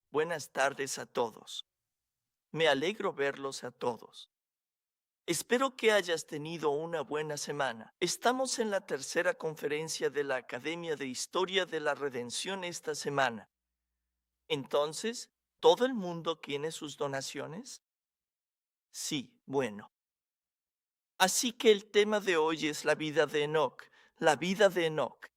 Buenas tardes a todos. Me alegro verlos a todos. Espero que hayas tenido una buena semana. Estamos en la tercera conferencia de la Academia de Historia de la Redención esta semana. Entonces, ¿todo el mundo tiene sus donaciones? Sí, bueno. Así que el tema de hoy es la vida de Enoc, la vida de Enoc.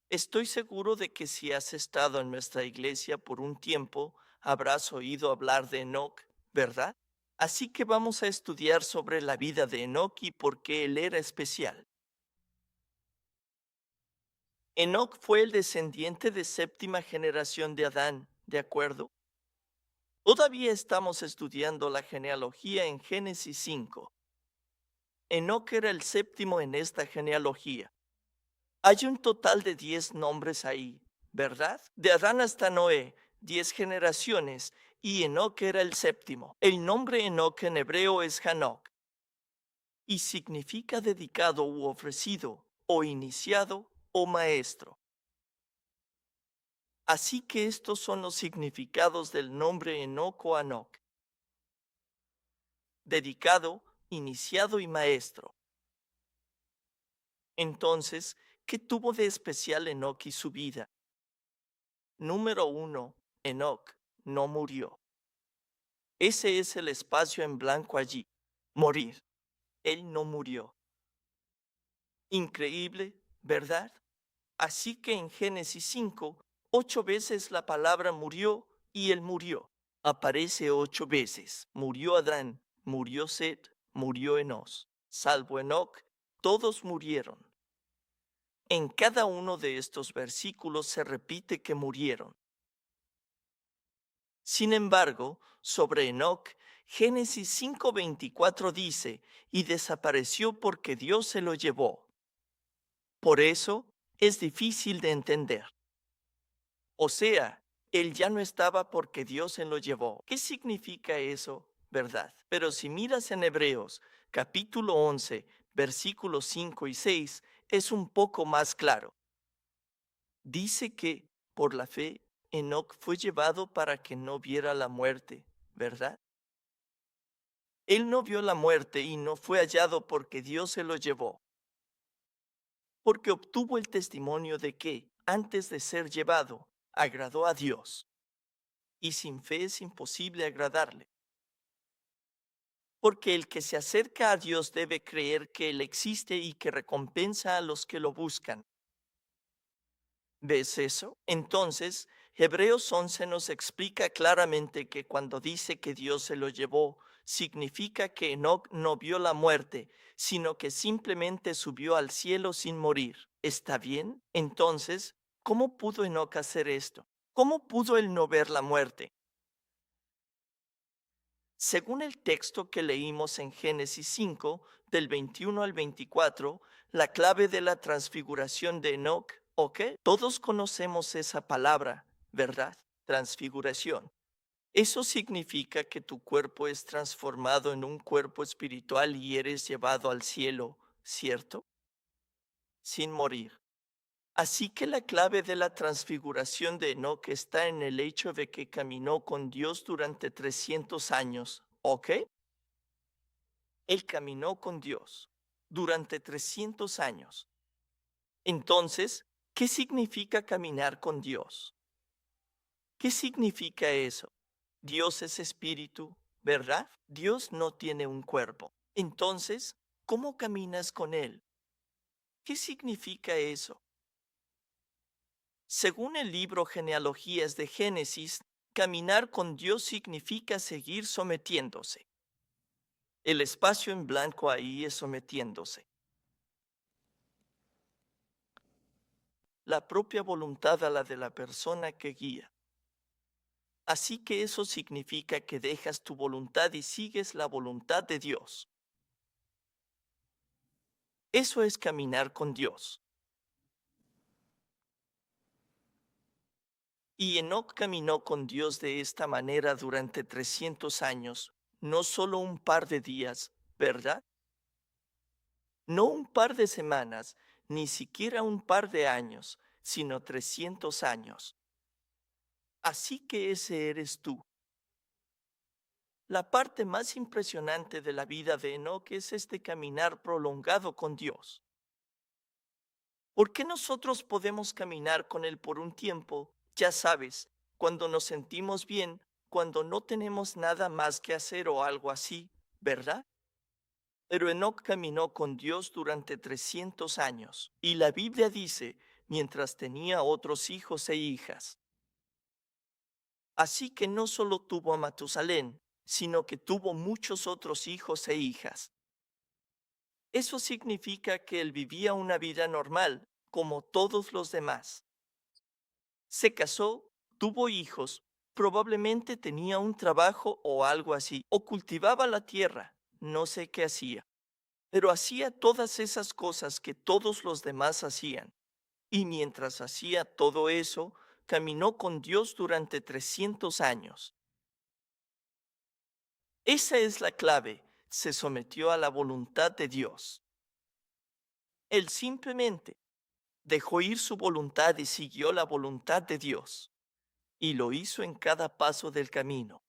Estoy seguro de que si has estado en nuestra iglesia por un tiempo, habrás oído hablar de Enoc, ¿verdad? Así que vamos a estudiar sobre la vida de Enoc y por qué él era especial. Enoc fue el descendiente de séptima generación de Adán, ¿de acuerdo? Todavía estamos estudiando la genealogía en Génesis 5. Enoc era el séptimo en esta genealogía. Hay un total de 10 nombres ahí, ¿verdad? De Adán hasta Noé, 10 generaciones, y Enoc era el séptimo. El nombre Enoc en hebreo es Hanok y significa dedicado u ofrecido, o iniciado, o maestro. Así que estos son los significados del nombre Enoc o Anok: dedicado, iniciado y maestro. Entonces, ¿qué tuvo de especial Enoc y su vida? Número 1. Enoc no murió. Ese es el espacio en blanco allí. Morir. Él no murió. Increíble, ¿verdad? Así que en Génesis 5, 8 veces la palabra murió y él murió. Aparece 8 veces. Murió Adán, murió Set, murió Enos. Salvo Enoc, todos murieron. En cada uno de estos versículos se repite que murieron. Sin embargo, sobre Enoc, Génesis 5:24 dice, y desapareció porque Dios se lo llevó. Por eso es difícil de entender. O sea, él ya no estaba porque Dios se lo llevó. ¿Qué significa eso, verdad? Pero si miras en Hebreos, capítulo 11, versículos 5 y 6, es un poco más claro. Dice que, por la fe, Enoc fue llevado para que no viera la muerte, ¿verdad? Él no vio la muerte y no fue hallado porque Dios se lo llevó, porque obtuvo el testimonio de que, antes de ser llevado, agradó a Dios, y sin fe es imposible agradarle. Porque el que se acerca a Dios debe creer que Él existe y que recompensa a los que lo buscan. ¿Ves eso? Entonces, Hebreos 11 nos explica claramente que cuando dice que Dios se lo llevó, significa que Enoc no vio la muerte, sino que simplemente subió al cielo sin morir. ¿Está bien? Entonces, ¿cómo pudo Enoc hacer esto? ¿Cómo pudo él no ver la muerte? Según el texto que leímos en Génesis 5, del 21 al 24, la clave de la transfiguración de Enoc, ¿ok? Todos conocemos esa palabra, ¿verdad? Transfiguración. Eso significa que tu cuerpo es transformado en un cuerpo espiritual y eres llevado al cielo, ¿cierto? Sin morir. Así que la clave de la transfiguración de Enoc está en el hecho de que caminó con Dios durante 300 años, ¿ok? Él caminó con Dios durante 300 años. Entonces, ¿qué significa caminar con Dios? ¿Qué significa eso? Dios es espíritu, ¿verdad? Dios no tiene un cuerpo. Entonces, ¿cómo caminas con Él? ¿Qué significa eso? Según el libro Genealogías de Génesis, caminar con Dios significa seguir sometiéndose. El espacio en blanco ahí es sometiéndose. La propia voluntad a la de la persona que guía. Así que eso significa que dejas tu voluntad y sigues la voluntad de Dios. Eso es caminar con Dios. Y Enoc caminó con Dios de esta manera durante 300 años, no solo un par de días, ¿verdad? No un par de semanas, ni siquiera un par de años, sino 300 años. Así que ese eres tú. La parte más impresionante de la vida de Enoc es este caminar prolongado con Dios. ¿Por qué nosotros podemos caminar con Él por un tiempo? Ya sabes, cuando nos sentimos bien, cuando no tenemos nada más que hacer o algo así, ¿verdad? Pero Enoc caminó con Dios durante 300 años, y la Biblia dice, mientras tenía otros hijos e hijas. Así que no solo tuvo a Matusalén, sino que tuvo muchos otros hijos e hijas. Eso significa que él vivía una vida normal, como todos los demás. Se casó, tuvo hijos, probablemente tenía un trabajo o algo así, o cultivaba la tierra, no sé qué hacía, pero hacía todas esas cosas que todos los demás hacían. Y mientras hacía todo eso, caminó con Dios durante 300 años. Esa es la clave, se sometió a la voluntad de Dios. Él simplemente dejó ir su voluntad y siguió la voluntad de Dios, y lo hizo en cada paso del camino.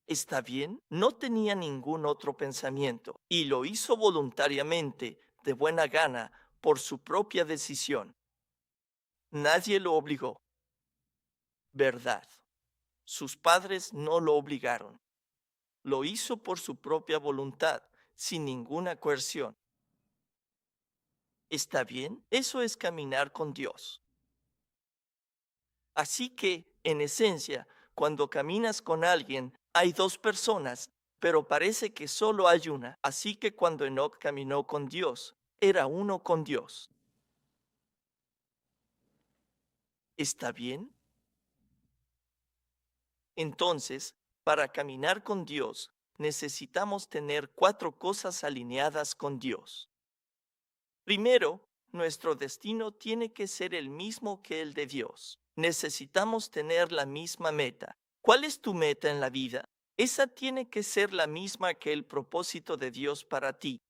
¿Está bien? No tenía ningún otro pensamiento, y lo hizo voluntariamente, de buena gana, por su propia decisión. Nadie lo obligó, ¿verdad? Sus padres no lo obligaron. Lo hizo por su propia voluntad, sin ninguna coerción. ¿Está bien? Eso es caminar con Dios. Así que, en esencia, cuando caminas con alguien, hay dos personas, pero parece que solo hay una. Así que cuando Enoc caminó con Dios, era uno con Dios. ¿Está bien? Entonces, para caminar con Dios, necesitamos tener cuatro cosas alineadas con Dios. Primero, nuestro destino tiene que ser el mismo que el de Dios. Necesitamos tener la misma meta. ¿Cuál es tu meta en la vida? Esa tiene que ser la misma que el propósito de Dios para ti,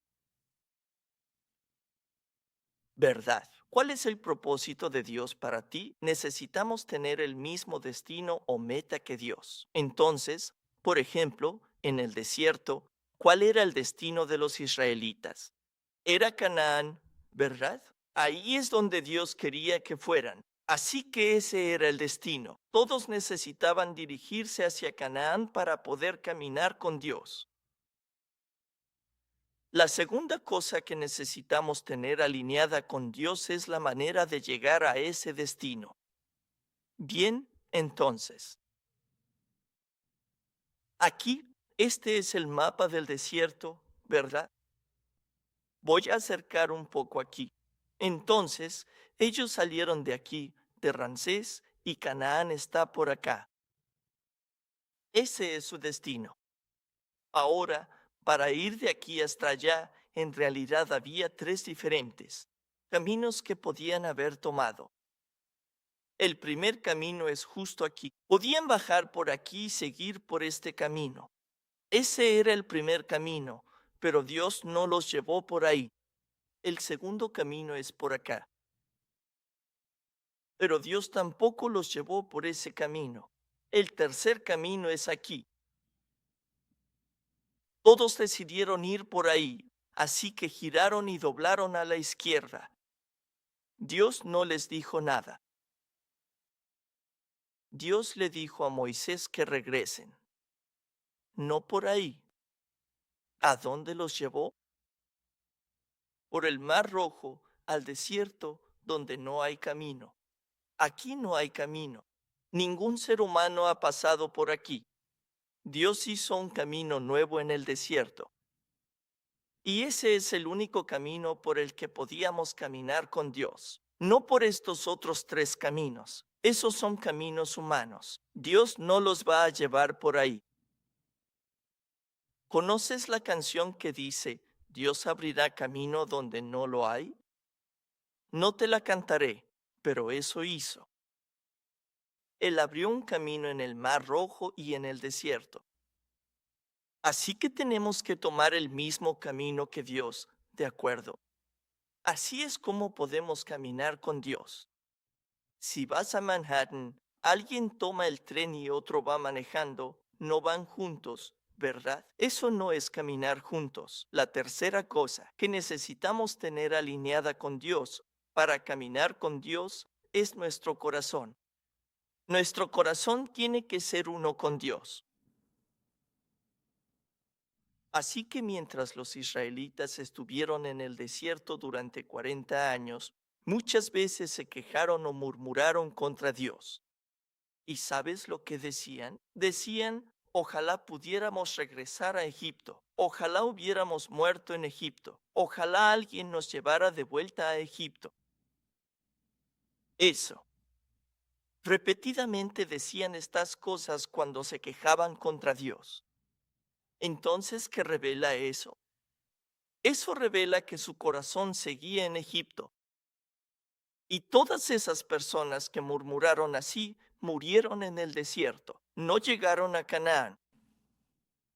¿verdad? ¿Cuál es el propósito de Dios para ti? Necesitamos tener el mismo destino o meta que Dios. Entonces, por ejemplo, en el desierto, ¿cuál era el destino de los israelitas? Era Canaán, ¿verdad? Ahí es donde Dios quería que fueran. Así que ese era el destino. Todos necesitaban dirigirse hacia Canaán para poder caminar con Dios. La segunda cosa que necesitamos tener alineada con Dios es la manera de llegar a ese destino. Bien, entonces, aquí, este es el mapa del desierto, ¿verdad? Voy a acercar un poco aquí. Entonces, ellos salieron de aquí, de Ramsés, y Canaán está por acá. Ese es su destino. Ahora, para ir de aquí hasta allá, en realidad había tres diferentes caminos que podían haber tomado. El primer camino es justo aquí. Podían bajar por aquí y seguir por este camino. Ese era el primer camino, pero Dios no los llevó por ahí. El segundo camino es por acá. Pero Dios tampoco los llevó por ese camino. El tercer camino es aquí. Todos decidieron ir por ahí, así que giraron y doblaron a la izquierda. Dios no les dijo nada. Dios le dijo a Moisés que regresen. No por ahí. ¿A dónde los llevó? Por el Mar Rojo al desierto donde no hay camino. Aquí no hay camino. Ningún ser humano ha pasado por aquí. Dios hizo un camino nuevo en el desierto. Y ese es el único camino por el que podíamos caminar con Dios. No por estos otros tres caminos. Esos son caminos humanos. Dios no los va a llevar por ahí. ¿Conoces la canción que dice, Dios abrirá camino donde no lo hay? No te la cantaré, pero eso hizo. Él abrió un camino en el Mar Rojo y en el desierto. Así que tenemos que tomar el mismo camino que Dios, ¿de acuerdo? Así es como podemos caminar con Dios. Si vas a Manhattan, alguien toma el tren y otro va manejando, no van juntos, ¿verdad? Eso no es caminar juntos. La tercera cosa que necesitamos tener alineada con Dios para caminar con Dios es nuestro corazón. Nuestro corazón tiene que ser uno con Dios. Así que mientras los israelitas estuvieron en el desierto durante 40 años, muchas veces se quejaron o murmuraron contra Dios. ¿Y sabes lo que decían? Decían, ojalá pudiéramos regresar a Egipto, ojalá hubiéramos muerto en Egipto, ojalá alguien nos llevara de vuelta a Egipto. Eso. Repetidamente decían estas cosas cuando se quejaban contra Dios. Entonces, ¿qué revela eso? Eso revela que su corazón seguía en Egipto. Y todas esas personas que murmuraron así murieron en el desierto, no llegaron a Canaán.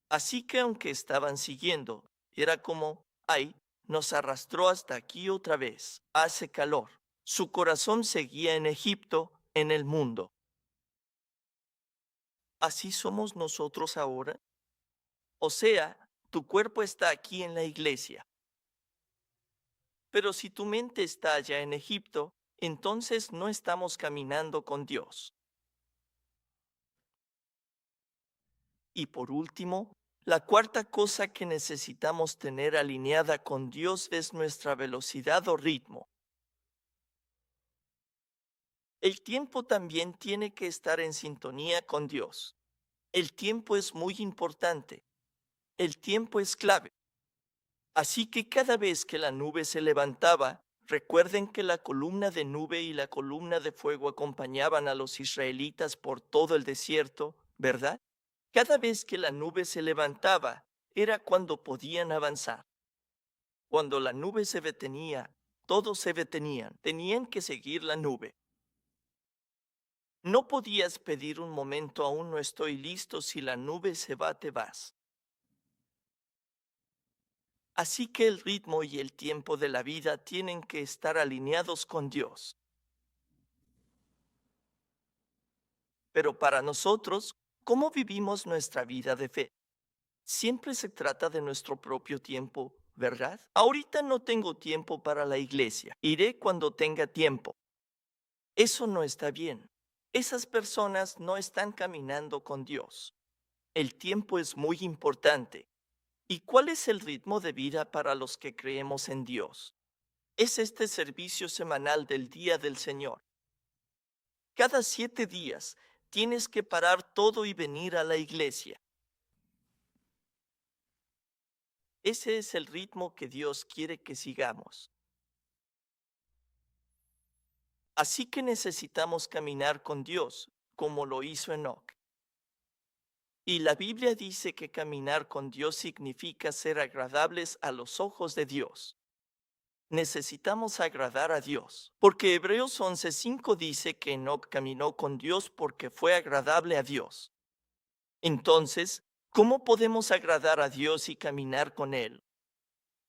Así que aunque estaban siguiendo, era como, ay, nos arrastró hasta aquí otra vez, hace calor. Su corazón seguía en Egipto, en el mundo. ¿Así somos nosotros ahora? O sea, tu cuerpo está aquí en la iglesia. Pero si tu mente está allá en Egipto, entonces no estamos caminando con Dios. Y por último, la cuarta cosa que necesitamos tener alineada con Dios es nuestra velocidad o ritmo. El tiempo también tiene que estar en sintonía con Dios. El tiempo es muy importante. El tiempo es clave. Así que cada vez que la nube se levantaba, recuerden que la columna de nube y la columna de fuego acompañaban a los israelitas por todo el desierto, ¿verdad? Cada vez que la nube se levantaba, era cuando podían avanzar. Cuando la nube se detenía, todos se detenían. Tenían que seguir la nube. No podías pedir un momento, aún no estoy listo, si la nube se va, te vas. Así que el ritmo y el tiempo de la vida tienen que estar alineados con Dios. Pero para nosotros, ¿cómo vivimos nuestra vida de fe? Siempre se trata de nuestro propio tiempo, ¿verdad? Ahorita no tengo tiempo para la iglesia. Iré cuando tenga tiempo. Eso no está bien. Esas personas no están caminando con Dios. El tiempo es muy importante. ¿Y cuál es el ritmo de vida para los que creemos en Dios? Es este servicio semanal del Día del Señor. Cada 7 días tienes que parar todo y venir a la iglesia. Ese es el ritmo que Dios quiere que sigamos. Así que necesitamos caminar con Dios, como lo hizo Enoc. Y la Biblia dice que caminar con Dios significa ser agradables a los ojos de Dios. Necesitamos agradar a Dios, porque Hebreos 11:5 dice que Enoc caminó con Dios porque fue agradable a Dios. Entonces, ¿cómo podemos agradar a Dios y caminar con Él?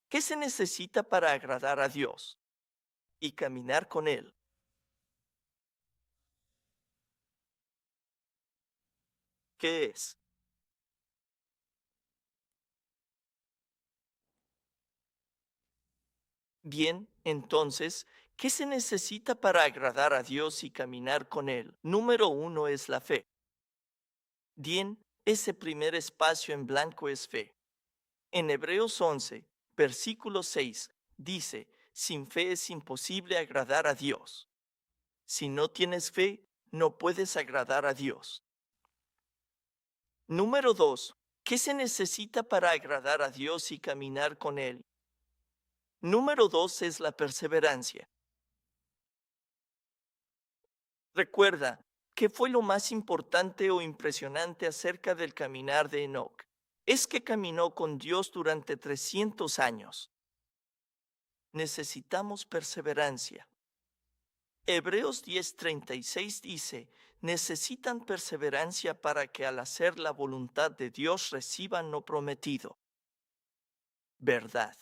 ¿Qué se necesita para agradar a Dios y caminar con Él? ¿Qué es? Bien, entonces, ¿qué se necesita para agradar a Dios y caminar con Él? Número uno es la fe. Bien, ese primer espacio en blanco es fe. En Hebreos 11, versículo 6, dice, sin fe es imposible agradar a Dios. Si no tienes fe, no puedes agradar a Dios. Número 2, ¿qué se necesita para agradar a Dios y caminar con Él? Número 2 es la perseverancia. Recuerda, ¿qué fue lo más importante o impresionante acerca del caminar de Enoc? Es que caminó con Dios durante 300 años. Necesitamos perseverancia. Hebreos 10:36 dice, necesitan perseverancia para que al hacer la voluntad de Dios reciban lo prometido. ¿Verdad?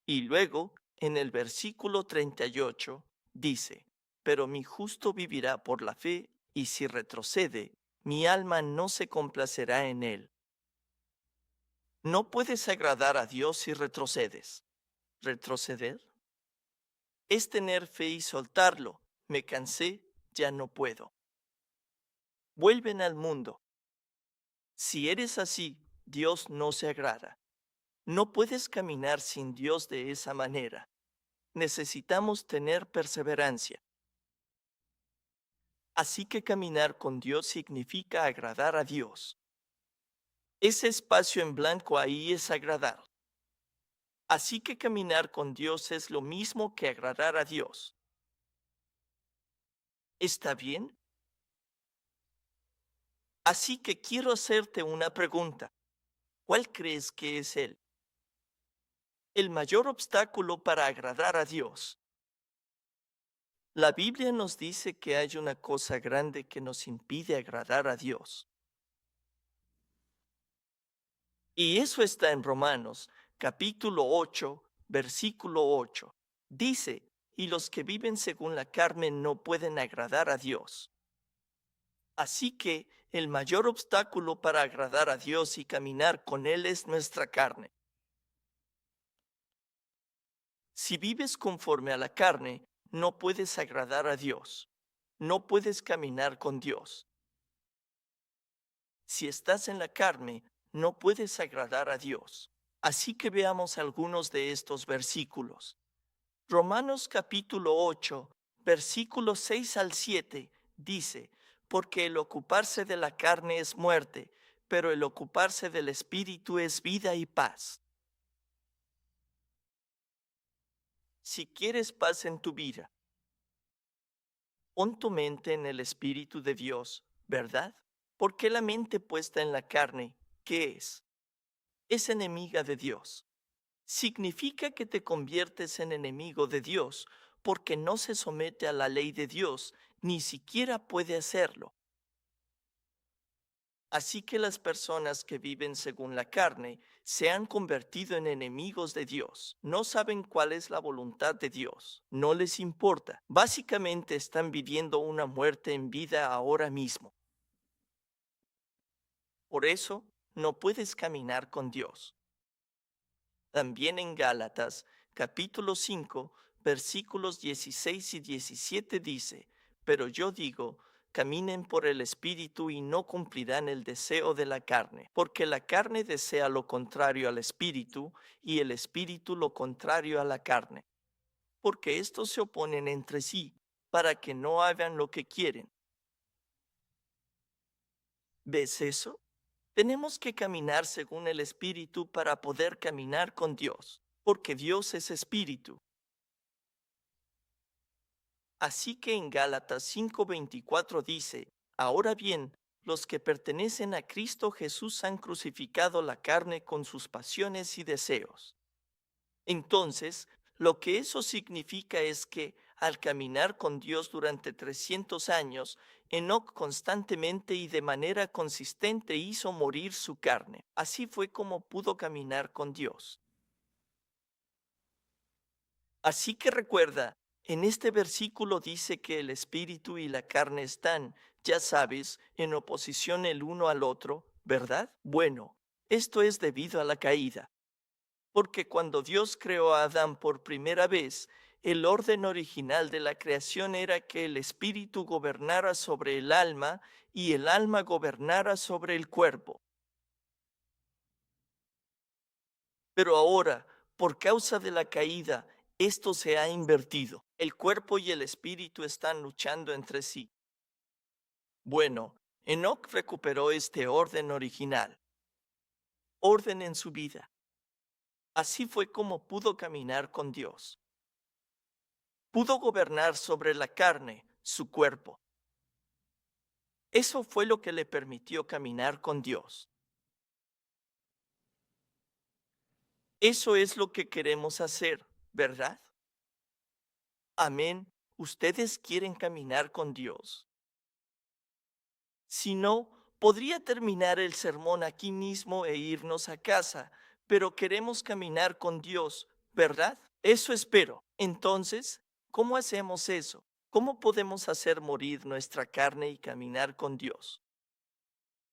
Y luego, en el versículo 38, dice, pero mi justo vivirá por la fe, y si retrocede, mi alma no se complacerá en él. No puedes agradar a Dios si retrocedes. ¿Retroceder? Es tener fe y soltarlo. Me cansé, ya no puedo. Vuelven al mundo. Si eres así, Dios no se agrada. No puedes caminar sin Dios de esa manera. Necesitamos tener perseverancia. Así que caminar con Dios significa agradar a Dios. Ese espacio en blanco ahí es agradar. Así que caminar con Dios es lo mismo que agradar a Dios. ¿Está bien? Así que quiero hacerte una pregunta. ¿Cuál crees que es el mayor obstáculo para agradar a Dios? La Biblia nos dice que hay una cosa grande que nos impide agradar a Dios. Y eso está en Romanos, capítulo 8, versículo 8. Dice, y los que viven según la carne no pueden agradar a Dios. Así que el mayor obstáculo para agradar a Dios y caminar con Él es nuestra carne. Si vives conforme a la carne, no puedes agradar a Dios. No puedes caminar con Dios. Si estás en la carne, no puedes agradar a Dios. Así que veamos algunos de estos versículos. Romanos capítulo 8, versículos 6 al 7 dice, porque el ocuparse de la carne es muerte, pero el ocuparse del espíritu es vida y paz. Si quieres paz en tu vida, pon tu mente en el espíritu de Dios, ¿verdad? Porque la mente puesta en la carne, ¿qué es? Es enemiga de Dios. Significa que te conviertes en enemigo de Dios porque no se somete a la ley de Dios, ni siquiera puede hacerlo. Así que las personas que viven según la carne se han convertido en enemigos de Dios. No saben cuál es la voluntad de Dios. No les importa. Básicamente están viviendo una muerte en vida ahora mismo. Por eso no puedes caminar con Dios. También en Gálatas, capítulo 5, versículos 16 y 17 dice, pero yo digo, caminen por el Espíritu y no cumplirán el deseo de la carne, porque la carne desea lo contrario al Espíritu y el Espíritu lo contrario a la carne, porque estos se oponen entre sí, para que no hagan lo que quieren. ¿Ves eso? Tenemos que caminar según el Espíritu para poder caminar con Dios, porque Dios es Espíritu. Así que en Gálatas 5:24 dice, ahora bien, los que pertenecen a Cristo Jesús han crucificado la carne con sus pasiones y deseos. Entonces, lo que eso significa es que, al caminar con Dios durante 300 años, Enoc constantemente y de manera consistente hizo morir su carne. Así fue como pudo caminar con Dios. Así que recuerda, en este versículo dice que el espíritu y la carne están, ya sabes, en oposición el uno al otro, ¿verdad? Bueno, esto es debido a la caída. Porque cuando Dios creó a Adán por primera vez, el orden original de la creación era que el espíritu gobernara sobre el alma y el alma gobernara sobre el cuerpo. Pero ahora, por causa de la caída, esto se ha invertido. El cuerpo y el espíritu están luchando entre sí. Bueno, Enoc recuperó este orden original, orden en su vida. Así fue como pudo caminar con Dios. Pudo gobernar sobre la carne, su cuerpo. Eso fue lo que le permitió caminar con Dios. Eso es lo que queremos hacer, ¿verdad? Amén. Ustedes quieren caminar con Dios. Si no, podría terminar el sermón aquí mismo e irnos a casa, pero queremos caminar con Dios, ¿verdad? Eso espero. Entonces, ¿cómo hacemos eso? ¿Cómo podemos hacer morir nuestra carne y caminar con Dios?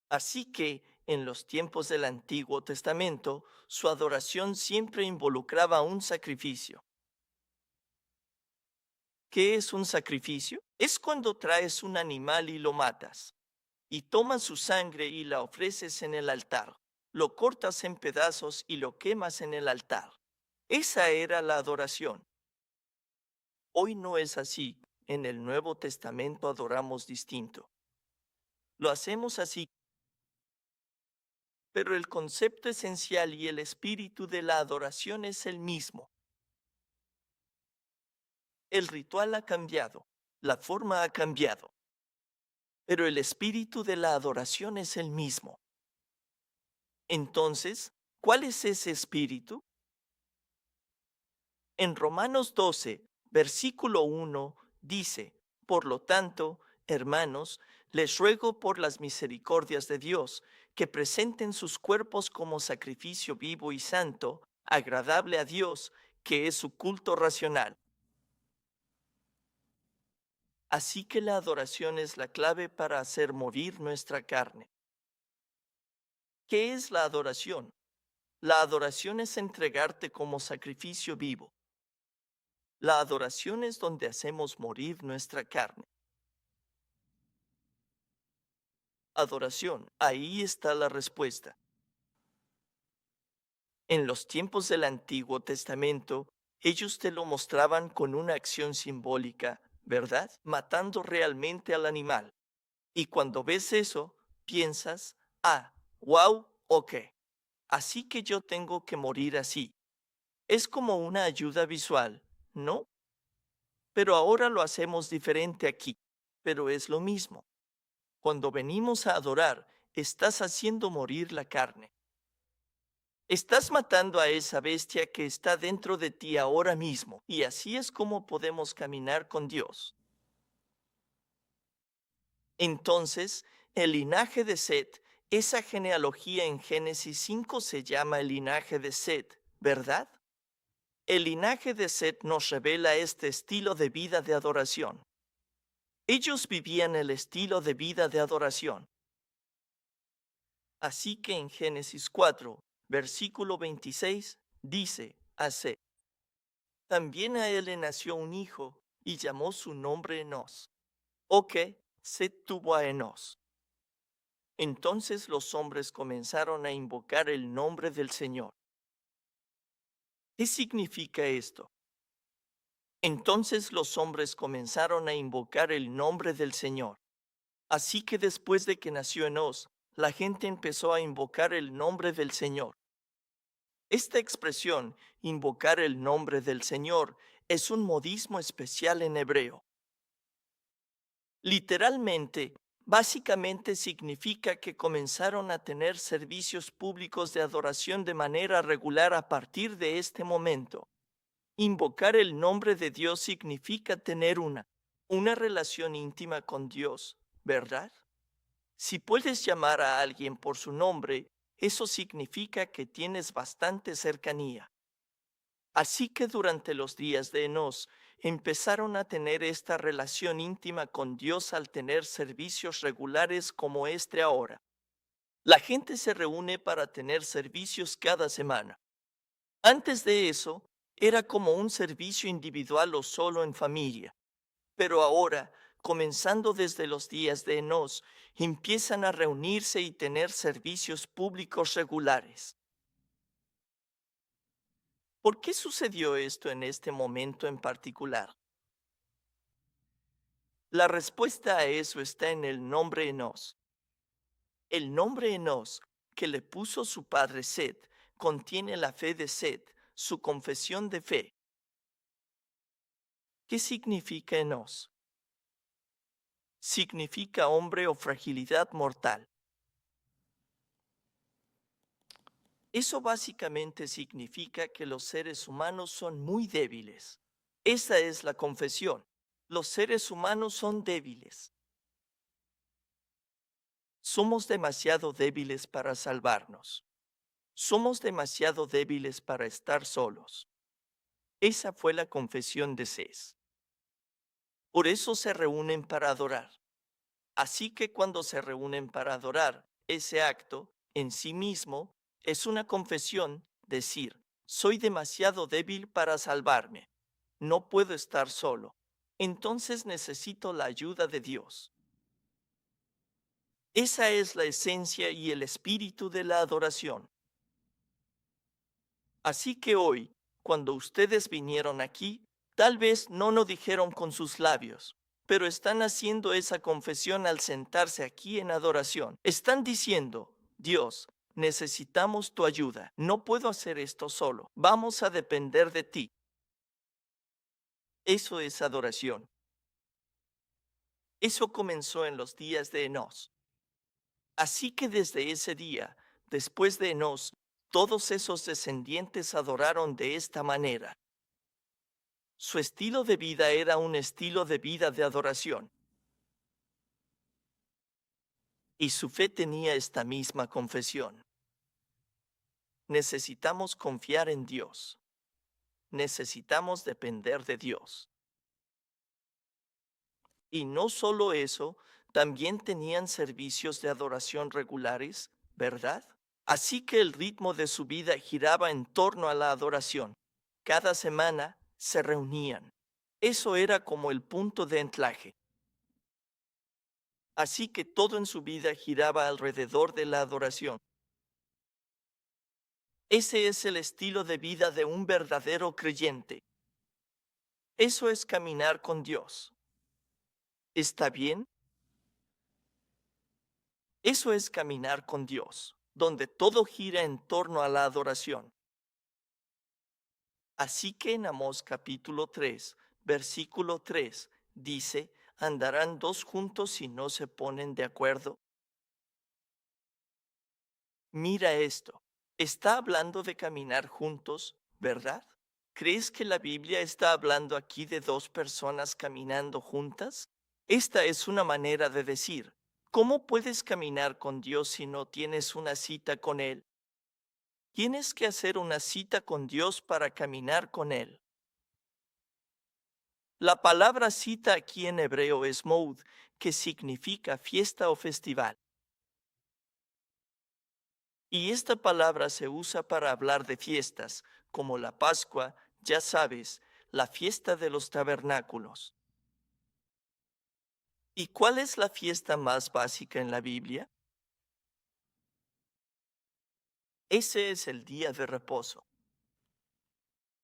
Así que, en los tiempos del Antiguo Testamento, su adoración siempre involucraba un sacrificio. ¿Qué es un sacrificio? Es cuando traes un animal y lo matas, y tomas su sangre y la ofreces en el altar. Lo cortas en pedazos y lo quemas en el altar. Esa era la adoración. Hoy no es así. En el Nuevo Testamento adoramos distinto. Lo hacemos así, pero el concepto esencial y el espíritu de la adoración es el mismo. El ritual ha cambiado, la forma ha cambiado, pero el espíritu de la adoración es el mismo. Entonces, ¿cuál es ese espíritu? En Romanos 12, versículo 1, dice, por lo tanto, hermanos, les ruego por las misericordias de Dios, que presenten sus cuerpos como sacrificio vivo y santo, agradable a Dios, que es su culto racional. Así que la adoración es la clave para hacer morir nuestra carne. ¿Qué es la adoración? La adoración es entregarte como sacrificio vivo. La adoración es donde hacemos morir nuestra carne. Adoración, ahí está la respuesta. En los tiempos del Antiguo Testamento, ellos te lo mostraban con una acción simbólica, ¿verdad? Matando realmente al animal. Y cuando ves eso, piensas, ah, wow, ok. Así que yo tengo que morir así. Es como una ayuda visual, ¿no? Pero ahora lo hacemos diferente aquí. Pero es lo mismo. Cuando venimos a adorar, estás haciendo morir la carne. Estás matando a esa bestia que está dentro de ti ahora mismo. Y así es como podemos caminar con Dios. Entonces, el linaje de Set, esa genealogía en Génesis 5 se llama el linaje de Set, ¿verdad? El linaje de Set nos revela este estilo de vida de adoración. Ellos vivían el estilo de vida de adoración. Así que en Génesis 4, versículo 26, dice a Set, también a él le nació un hijo y llamó su nombre Enos. Ok, Set tuvo a Enos. Entonces los hombres comenzaron a invocar el nombre del Señor. ¿Qué significa esto? Entonces los hombres comenzaron a invocar el nombre del Señor. Así que después de que nació Enos, la gente empezó a invocar el nombre del Señor. Esta expresión, invocar el nombre del Señor, es un modismo especial en hebreo. Literalmente, básicamente significa que comenzaron a tener servicios públicos de adoración de manera regular a partir de este momento. Invocar el nombre de Dios significa tener una relación íntima con Dios, ¿verdad? Si puedes llamar a alguien por su nombre, eso significa que tienes bastante cercanía. Así que durante los días de Enos empezaron a tener esta relación íntima con Dios al tener servicios regulares como este ahora. La gente se reúne para tener servicios cada semana. Antes de eso, era como un servicio individual o solo en familia. Pero ahora, comenzando desde los días de Enos, empiezan a reunirse y tener servicios públicos regulares. ¿Por qué sucedió esto en este momento en particular? La respuesta a eso está en el nombre Enos. El nombre Enos que le puso su padre Set contiene la fe de Set, su confesión de fe. ¿Qué significa Enos? Significa hombre o fragilidad mortal. Eso básicamente significa que los seres humanos son muy débiles. Esa es la confesión. Los seres humanos son débiles. Somos demasiado débiles para salvarnos. Somos demasiado débiles para estar solos. Esa fue la confesión de Cés. Por eso se reúnen para adorar. Así que cuando se reúnen para adorar, ese acto en sí mismo es una confesión, decir, soy demasiado débil para salvarme, no puedo estar solo, entonces necesito la ayuda de Dios. Esa es la esencia y el espíritu de la adoración. Así que hoy, cuando ustedes vinieron aquí, tal vez no lo dijeron con sus labios, pero están haciendo esa confesión al sentarse aquí en adoración. Están diciendo, Dios, necesitamos tu ayuda. No puedo hacer esto solo. Vamos a depender de ti. Eso es adoración. Eso comenzó en los días de Enos. Así que desde ese día, después de Enos, todos esos descendientes adoraron de esta manera. Su estilo de vida era un estilo de vida de adoración. Y su fe tenía esta misma confesión. Necesitamos confiar en Dios. Necesitamos depender de Dios. Y no solo eso, también tenían servicios de adoración regulares, ¿verdad? Así que el ritmo de su vida giraba en torno a la adoración. Cada semana se reunían. Eso era como el punto de anclaje. Así que todo en su vida giraba alrededor de la adoración. Ese es el estilo de vida de un verdadero creyente. Eso es caminar con Dios. ¿Está bien? Eso es caminar con Dios, donde todo gira en torno a la adoración. Así que en Amós capítulo 3, versículo 3, dice, ¿andarán dos juntos si no se ponen de acuerdo? Mira esto, está hablando de caminar juntos, ¿verdad? ¿Crees que la Biblia está hablando aquí de dos personas caminando juntas? Esta es una manera de decir, ¿cómo puedes caminar con Dios si no tienes una cita con Él? Tienes que hacer una cita con Dios para caminar con Él. La palabra cita aquí en hebreo es moed, que significa fiesta o festival. Y esta palabra se usa para hablar de fiestas, como la Pascua, ya sabes, la fiesta de los tabernáculos. ¿Y cuál es la fiesta más básica en la Biblia? Ese es el día de reposo.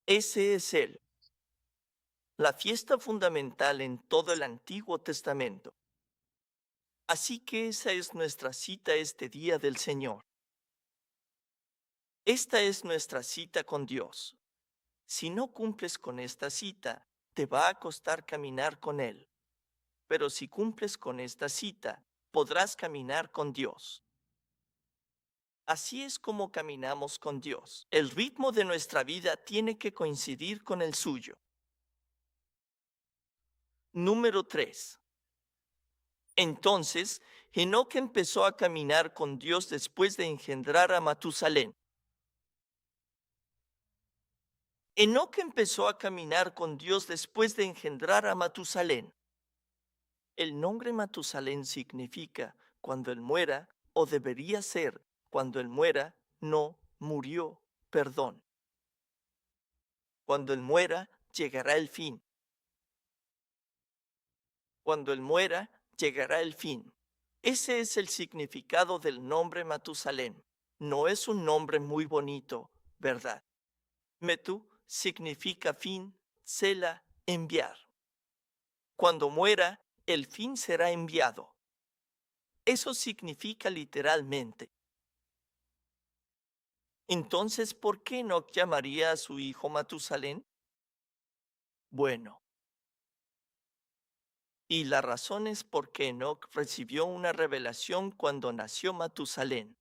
Ese es él, la fiesta fundamental en todo el Antiguo Testamento. Así que esa es nuestra cita este día del Señor. Esta es nuestra cita con Dios. Si no cumples con esta cita, te va a costar caminar con Él. Pero si cumples con esta cita, podrás caminar con Dios. Así es como caminamos con Dios. El ritmo de nuestra vida tiene que coincidir con el suyo. Número 3. Entonces, Enoc empezó a caminar con Dios después de engendrar a Matusalén. Enoc empezó a caminar con Dios después de engendrar a Matusalén. El nombre Matusalén significa cuando él muera, o debería ser cuando él muera, no murió, perdón. Cuando él muera, llegará el fin. Cuando él muera, llegará el fin. Ese es el significado del nombre Matusalén. No es un nombre muy bonito, ¿verdad? Metu significa fin, sela, enviar. Cuando muera, el fin será enviado. Eso significa literalmente. Entonces, ¿por qué Enoc llamaría a su hijo Matusalén? Bueno, y la razón es porque Enoc recibió una revelación cuando nació Matusalén.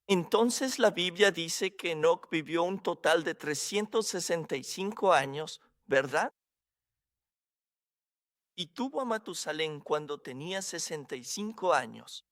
Entonces la Biblia dice que Enoc vivió un total de 365 años, ¿verdad? Y tuvo a Matusalén cuando tenía 65 años.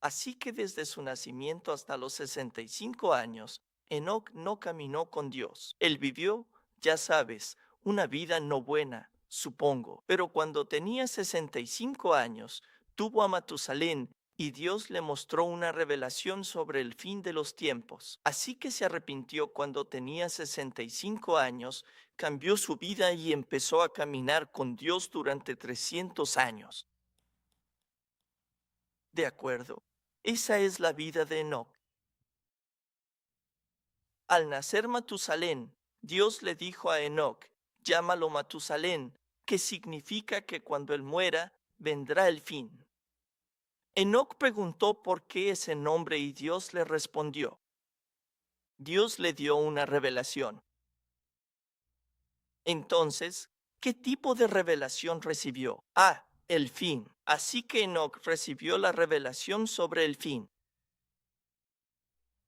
Así que desde su nacimiento hasta los 65 años, Enoc no caminó con Dios. Él vivió, ya sabes, una vida no buena, supongo. Pero cuando tenía 65 años, tuvo a Matusalén y Dios le mostró una revelación sobre el fin de los tiempos. Así que se arrepintió cuando tenía 65 años, cambió su vida y empezó a caminar con Dios durante 300 años. De acuerdo, esa es la vida de Enoc. Al nacer Matusalén, Dios le dijo a Enoc, llámalo Matusalén, que significa que cuando él muera, vendrá el fin. Enoc preguntó por qué ese nombre y Dios le respondió. Dios le dio una revelación. Entonces, ¿qué tipo de revelación recibió? El fin. Así que Enoc recibió la revelación sobre el fin.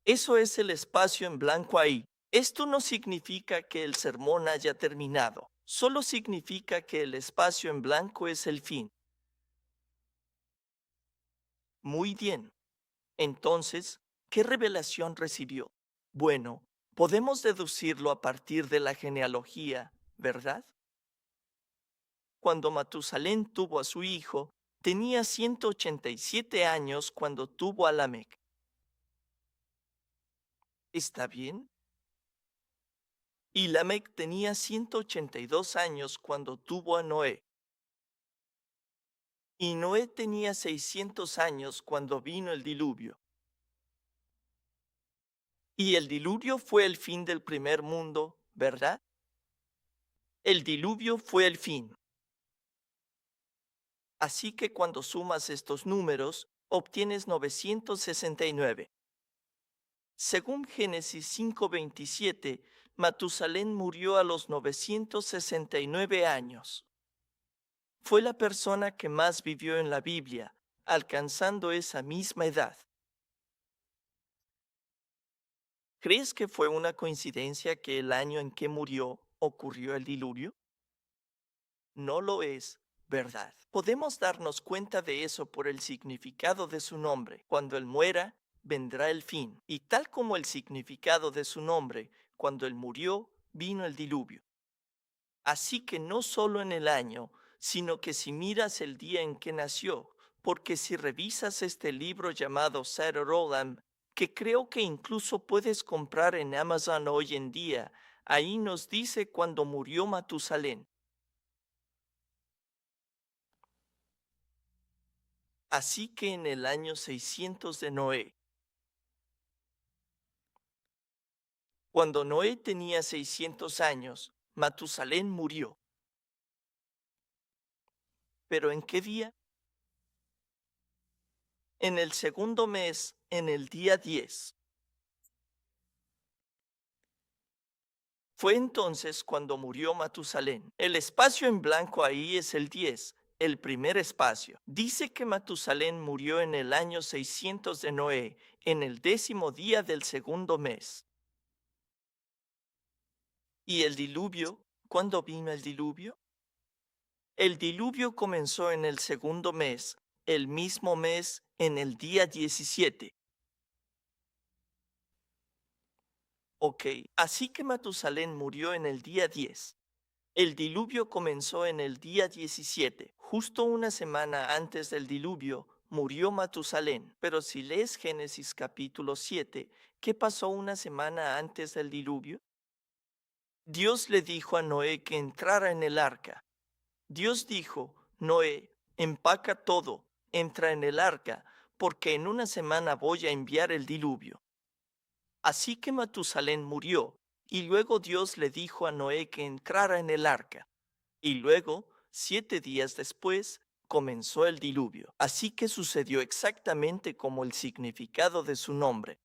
Eso es el espacio en blanco ahí. Esto no significa que el sermón haya terminado. Solo significa que el espacio en blanco es el fin. Muy bien. Entonces, ¿qué revelación recibió? Bueno, podemos deducirlo a partir de la genealogía, ¿verdad? Cuando Matusalén tuvo a su hijo, tenía 187 años cuando tuvo a Lamec. ¿Está bien? Y Lamec tenía 182 años cuando tuvo a Noé. Y Noé tenía 600 años cuando vino el diluvio. Y el diluvio fue el fin del primer mundo, ¿verdad? El diluvio fue el fin. Así que cuando sumas estos números, obtienes 969. Según Génesis 5:27, Matusalén murió a los 969 años. Fue la persona que más vivió en la Biblia, alcanzando esa misma edad. ¿Crees que fue una coincidencia que el año en que murió ocurrió el diluvio? No lo es, ¿verdad? Podemos darnos cuenta de eso por el significado de su nombre. Cuando él muera, vendrá el fin. Y tal como el significado de su nombre, cuando él murió, vino el diluvio. Así que no solo en el año, sino que si miras el día en que nació, porque si revisas este libro llamado Seder Olam, que creo que incluso puedes comprar en Amazon hoy en día, ahí nos dice cuando murió Matusalén. Así que en el año 600 de Noé, cuando Noé tenía 600 años, Matusalén murió. ¿Pero en qué día? En el segundo mes, en el día 10. Fue entonces cuando murió Matusalén. El espacio en blanco ahí es el 10, el primer espacio. Dice que Matusalén murió en el año 600 de Noé, en el 10º día del segundo mes. ¿Y el diluvio? ¿Cuándo vino el diluvio? El diluvio comenzó en el segundo mes, el mismo mes, en el día 17. Ok, así que Matusalén murió en el día 10. El diluvio comenzó en el día 17. Justo una semana antes del diluvio, murió Matusalén. Pero si lees Génesis capítulo 7, ¿qué pasó una semana antes del diluvio? Dios le dijo a Noé que entrara en el arca. Dios dijo, Noé, empaca todo, entra en el arca, porque en una semana voy a enviar el diluvio. Así que Matusalén murió, y luego Dios le dijo a Noé que entrara en el arca. Y luego, 7 días después, comenzó el diluvio. Así que sucedió exactamente como el significado de su nombre.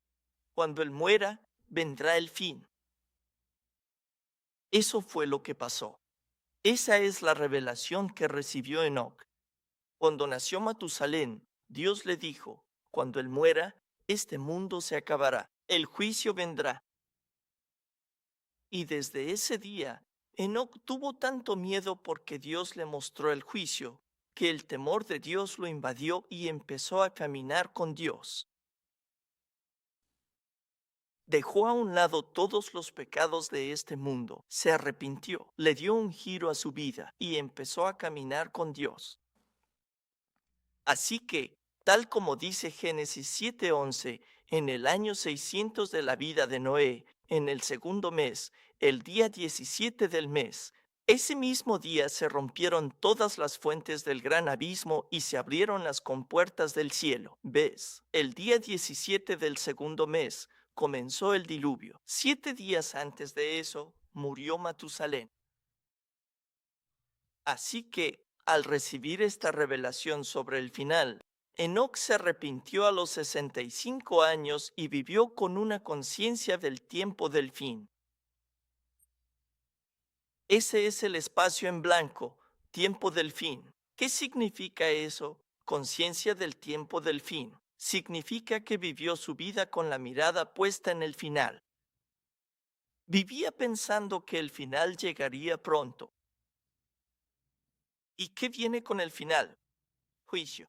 Cuando él muera, vendrá el fin. Eso fue lo que pasó. Esa es la revelación que recibió Enoc. Cuando nació Matusalén, Dios le dijo, cuando él muera, este mundo se acabará, el juicio vendrá. Y desde ese día, Enoc tuvo tanto miedo porque Dios le mostró el juicio, que el temor de Dios lo invadió y empezó a caminar con Dios. Dejó a un lado todos los pecados de este mundo, se arrepintió, le dio un giro a su vida y empezó a caminar con Dios. Así que, tal como dice Génesis 7:11, en el año 600 de la vida de Noé, en el segundo mes, el día 17 del mes, ese mismo día se rompieron todas las fuentes del gran abismo y se abrieron las compuertas del cielo. ¿Ves? El día 17 del segundo mes comenzó el diluvio. 7 días antes de eso murió Matusalén. Así que, al recibir esta revelación sobre el final, Enoc se arrepintió a los 65 años y vivió con una conciencia del tiempo del fin. Ese es el espacio en blanco, tiempo del fin. ¿Qué significa eso? Conciencia del tiempo del fin. Significa que vivió su vida con la mirada puesta en el final. Vivía pensando que el final llegaría pronto. ¿Y qué viene con el final? Juicio.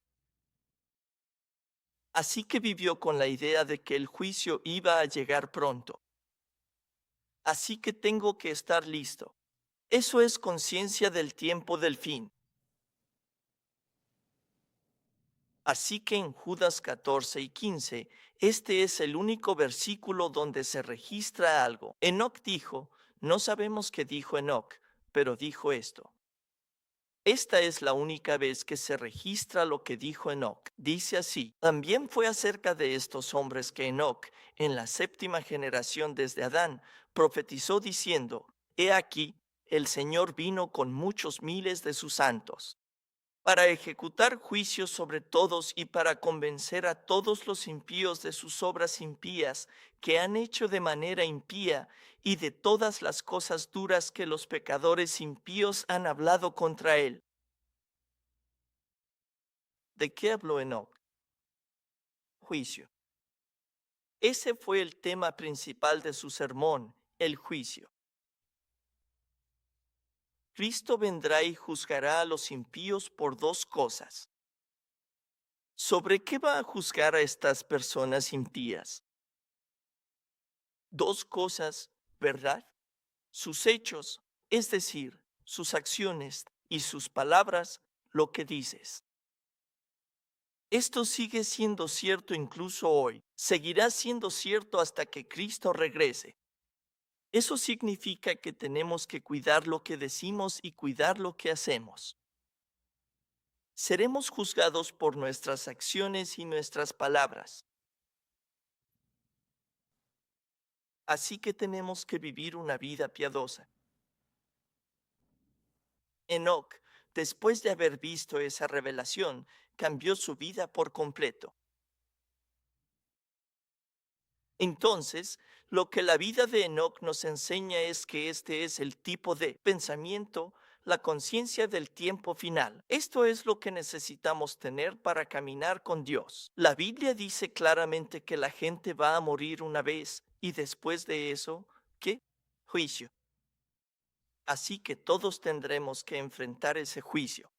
Así que vivió con la idea de que el juicio iba a llegar pronto. Así que tengo que estar listo. Eso es conciencia del tiempo del fin. Así que en Judas 14:15, este es el único versículo donde se registra algo. Enoc dijo, no sabemos qué dijo Enoc, pero dijo esto. Esta es la única vez que se registra lo que dijo Enoc. Dice así, también fue acerca de estos hombres que Enoc, en la séptima generación desde Adán, profetizó diciendo, he aquí, el Señor vino con muchos miles de sus santos, para ejecutar juicios sobre todos y para convencer a todos los impíos de sus obras impías que han hecho de manera impía y de todas las cosas duras que los pecadores impíos han hablado contra él. ¿De qué habló Enoc? Juicio. Ese fue el tema principal de su sermón, el juicio. Cristo vendrá y juzgará a los impíos por dos cosas. ¿Sobre qué va a juzgar a estas personas impías? Dos cosas, ¿verdad? Sus hechos, es decir, sus acciones y sus palabras, lo que dices. Esto sigue siendo cierto incluso hoy. Seguirá siendo cierto hasta que Cristo regrese. Eso significa que tenemos que cuidar lo que decimos y cuidar lo que hacemos. Seremos juzgados por nuestras acciones y nuestras palabras. Así que tenemos que vivir una vida piadosa. Enoc, después de haber visto esa revelación, cambió su vida por completo. Entonces, lo que la vida de Enoc nos enseña es que este es el tipo de pensamiento, la conciencia del tiempo final. Esto es lo que necesitamos tener para caminar con Dios. La Biblia dice claramente que la gente va a morir una vez y después de eso, ¿qué? Juicio. Así que todos tendremos que enfrentar ese juicio.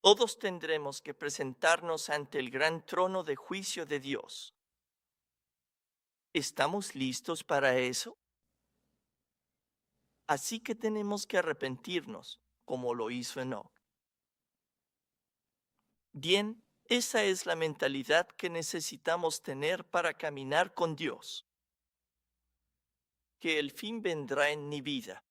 Todos tendremos que presentarnos ante el gran trono de juicio de Dios. ¿Estamos listos para eso? Así que tenemos que arrepentirnos, como lo hizo Enoc. Bien, esa es la mentalidad que necesitamos tener para caminar con Dios. Que el fin vendrá en mi vida.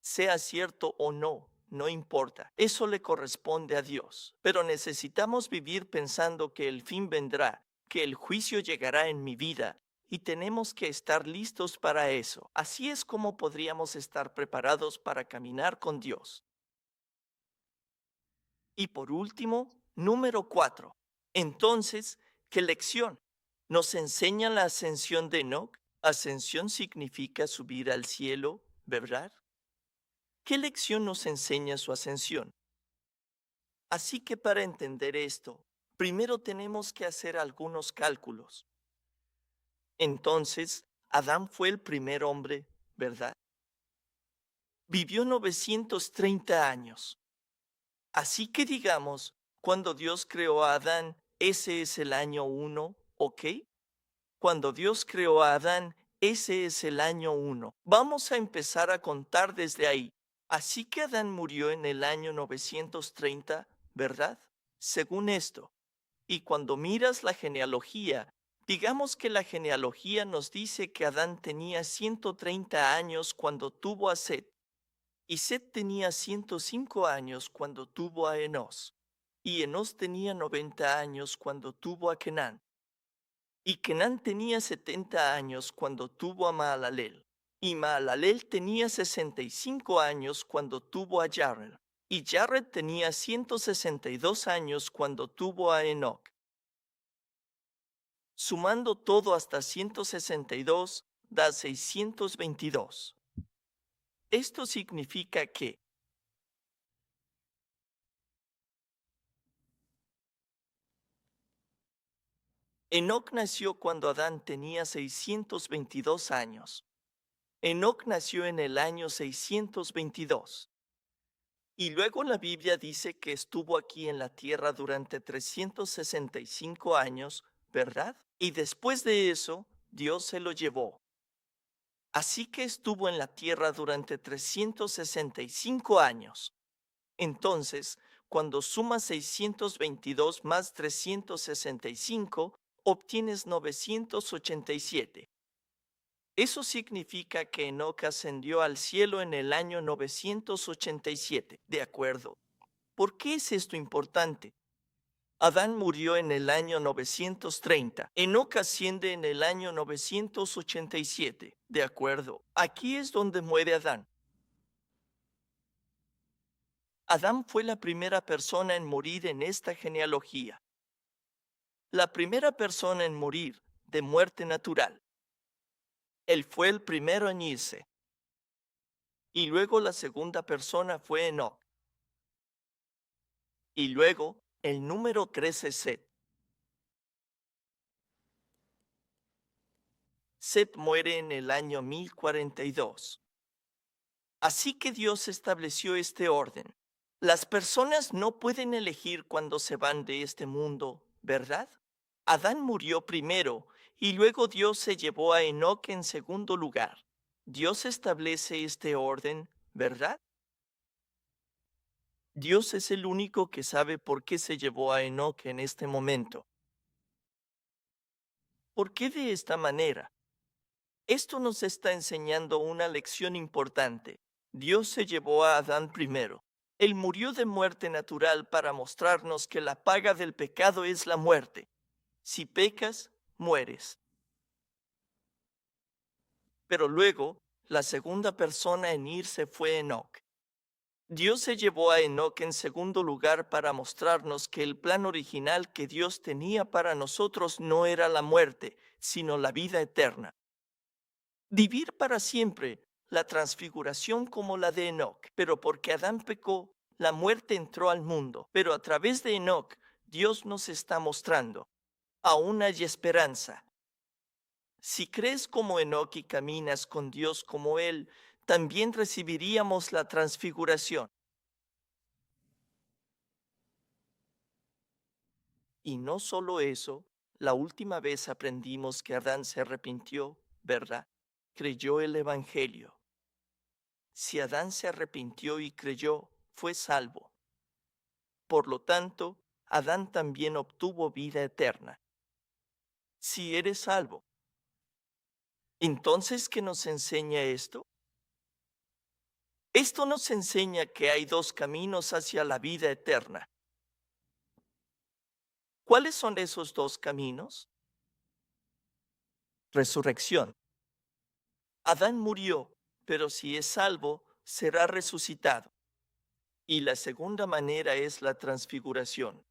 Sea cierto o no, no importa. Eso le corresponde a Dios. Pero necesitamos vivir pensando que el fin vendrá, que el juicio llegará en mi vida. Y tenemos que estar listos para eso. Así es como podríamos estar preparados para caminar con Dios. Y por último, número 4. Entonces, ¿qué lección? ¿Nos enseña la ascensión de Enoc? Ascensión significa subir al cielo, ¿verdad? ¿Qué lección nos enseña su ascensión? Así que para entender esto, primero tenemos que hacer algunos cálculos. Entonces, Adán fue el primer hombre, ¿verdad? Vivió 930 años. Así que digamos, cuando Dios creó a Adán, ese es el año 1, ¿ok? Cuando Dios creó a Adán, ese es el año 1. Vamos a empezar a contar desde ahí. Así que Adán murió en el año 930, ¿verdad? Según esto. Y cuando miras la genealogía, digamos que la genealogía nos dice que Adán tenía 130 años cuando tuvo a Set, y Set tenía 105 años cuando tuvo a Enos, y Enos tenía 90 años cuando tuvo a Kenán, y Kenán tenía 70 años cuando tuvo a Mahalalel, y Mahalalel tenía 65 años cuando tuvo a Jared, y Jared tenía 162 años cuando tuvo a Enoch. Sumando todo hasta 162 da 622. Esto significa que Enoc nació cuando Adán tenía 622 años. Enoc nació en el año 622. Y luego la Biblia dice que estuvo aquí en la tierra durante 365 años, ¿verdad? Y después de eso, Dios se lo llevó. Así que estuvo en la tierra durante 365 años. Entonces, cuando sumas 622 más 365, obtienes 987. Eso significa que Enoc ascendió al cielo en el año 987. ¿De acuerdo? ¿Por qué es esto importante? Adán murió en el año 930. Enoc asciende en el año 987. ¿De acuerdo? Aquí es donde muere Adán. Adán fue la primera persona en morir en esta genealogía. La primera persona en morir de muerte natural. Él fue el primero en irse. Y luego la segunda persona fue Enoc. Y luego el número 3 es Set. Set muere en el año 1042. Así que Dios estableció este orden. Las personas no pueden elegir cuando se van de este mundo, ¿verdad? Adán murió primero y luego Dios se llevó a Enoc en segundo lugar. Dios establece este orden, ¿verdad? Dios es el único que sabe por qué se llevó a Enoc en este momento. ¿Por qué de esta manera? Esto nos está enseñando una lección importante. Dios se llevó a Adán primero. Él murió de muerte natural para mostrarnos que la paga del pecado es la muerte. Si pecas, mueres. Pero luego, la segunda persona en irse fue Enoc. Dios se llevó a Enoc en segundo lugar para mostrarnos que el plan original que Dios tenía para nosotros no era la muerte, sino la vida eterna. Vivir para siempre, la transfiguración como la de Enoc. Pero porque Adán pecó, la muerte entró al mundo. Pero a través de Enoc, Dios nos está mostrando: aún hay esperanza. Si crees como Enoc y caminas con Dios como Él, también recibiríamos la transfiguración. Y no solo eso, la última vez aprendimos que Adán se arrepintió, ¿verdad? Creyó el Evangelio. Si Adán se arrepintió y creyó, fue salvo. Por lo tanto, Adán también obtuvo vida eterna. Si eres salvo. Entonces, ¿qué nos enseña esto? Esto nos enseña que hay dos caminos hacia la vida eterna. ¿Cuáles son esos dos caminos? Resurrección. Adán murió, pero si es salvo, será resucitado. Y la segunda manera es la transfiguración.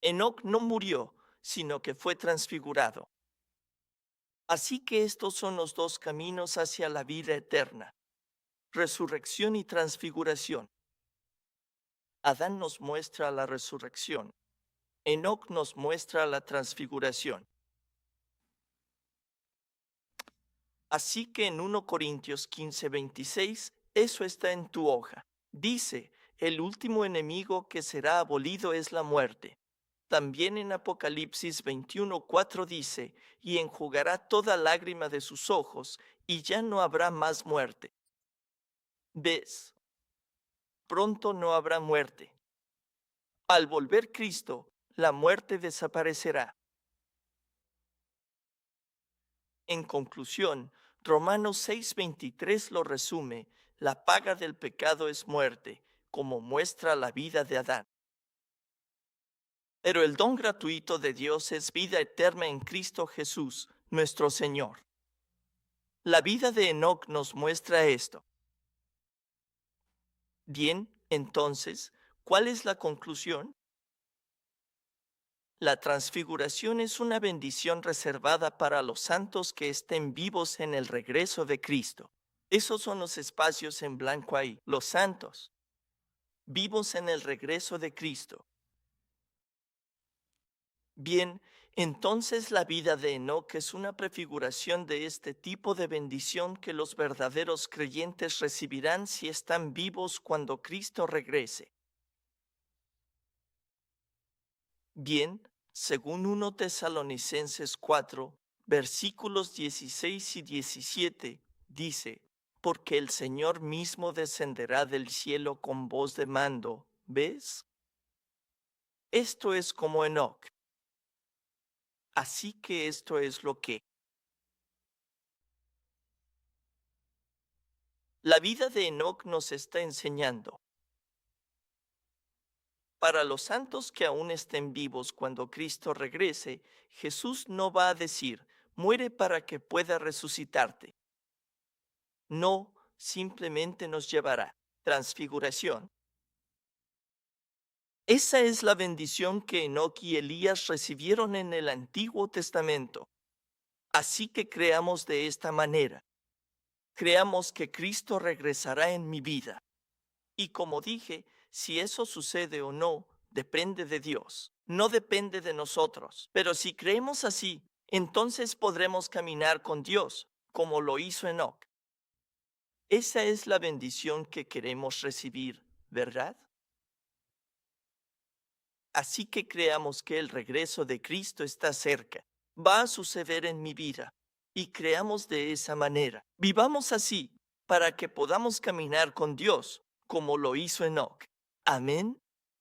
Enoc no murió, sino que fue transfigurado. Así que estos son los dos caminos hacia la vida eterna: resurrección y transfiguración. Adán nos muestra la resurrección. Enoc nos muestra la transfiguración. Así que en 1 Corintios 15:26, eso está en tu hoja. Dice: el último enemigo que será abolido es la muerte. También en Apocalipsis 21:4 dice, y enjugará toda lágrima de sus ojos, y ya no habrá más muerte. ¿Ves? Pronto no habrá muerte. Al volver Cristo, la muerte desaparecerá. En conclusión, Romanos 6:23 lo resume, la paga del pecado es muerte, como muestra la vida de Adán. Pero el don gratuito de Dios es vida eterna en Cristo Jesús, nuestro Señor. La vida de Enoc nos muestra esto. Bien, entonces, ¿cuál es la conclusión? La transfiguración es una bendición reservada para los santos que estén vivos en el regreso de Cristo. Esos son los espacios en blanco ahí, los santos, vivos en el regreso de Cristo. Bien, entonces la vida de Enoc es una prefiguración de este tipo de bendición que los verdaderos creyentes recibirán si están vivos cuando Cristo regrese. Bien, según 1 Tesalonicenses 4, versículos 16 y 17, dice, porque el Señor mismo descenderá del cielo con voz de mando, ¿ves? Esto es como Enoc. Así que esto es lo que la vida de Enoc nos está enseñando. Para los santos que aún estén vivos cuando Cristo regrese, Jesús no va a decir, muere para que pueda resucitarte. No, simplemente nos llevará. Transfiguración. Esa es la bendición que Enoc y Elías recibieron en el Antiguo Testamento. Así que creamos de esta manera. Creamos que Cristo regresará en mi vida. Y como dije, si eso sucede o no, depende de Dios, no depende de nosotros. Pero si creemos así, entonces podremos caminar con Dios, como lo hizo Enoc. Esa es la bendición que queremos recibir, ¿verdad? Así que creamos que el regreso de Cristo está cerca. Va a suceder en mi vida. Y creamos de esa manera. Vivamos así, para que podamos caminar con Dios, como lo hizo Enoc. Amén.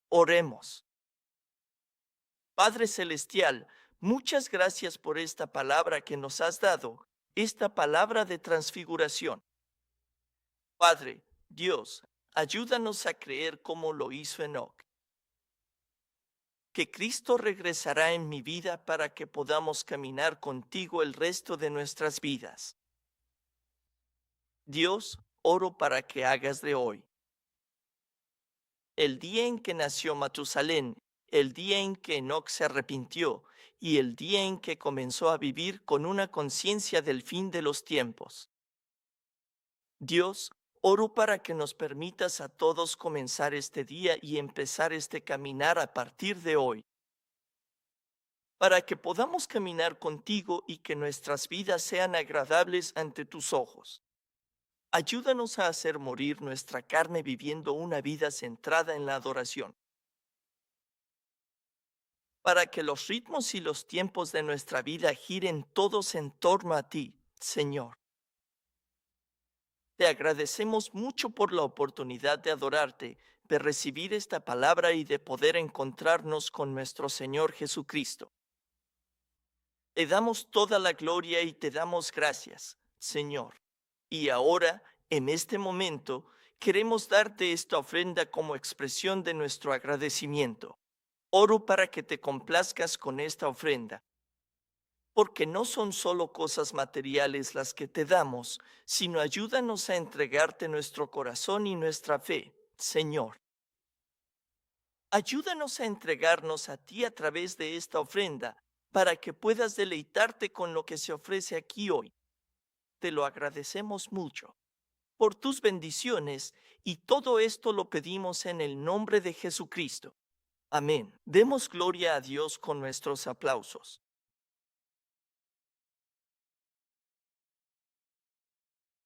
Oremos. Padre Celestial, muchas gracias por esta palabra que nos has dado, esta palabra de transfiguración. Padre, Dios, ayúdanos a creer como lo hizo Enoc, que Cristo regresará en mi vida para que podamos caminar contigo el resto de nuestras vidas. Dios, oro para que hagas de hoy el día en que nació Matusalén, el día en que Enoc se arrepintió y el día en que comenzó a vivir con una conciencia del fin de los tiempos. Dios, oro para que nos permitas a todos comenzar este día y empezar este caminar a partir de hoy, para que podamos caminar contigo y que nuestras vidas sean agradables ante tus ojos. Ayúdanos a hacer morir nuestra carne viviendo una vida centrada en la adoración, para que los ritmos y los tiempos de nuestra vida giren todos en torno a ti, Señor. Te agradecemos mucho por la oportunidad de adorarte, de recibir esta palabra y de poder encontrarnos con nuestro Señor Jesucristo. Te damos toda la gloria y te damos gracias, Señor. Y ahora, en este momento, queremos darte esta ofrenda como expresión de nuestro agradecimiento. Oro para que te complazcas con esta ofrenda, porque no son solo cosas materiales las que te damos, sino ayúdanos a entregarte nuestro corazón y nuestra fe, Señor. Ayúdanos a entregarnos a ti a través de esta ofrenda, para que puedas deleitarte con lo que se ofrece aquí hoy. Te lo agradecemos mucho por tus bendiciones, y todo esto lo pedimos en el nombre de Jesucristo. Amén. Demos gloria a Dios con nuestros aplausos.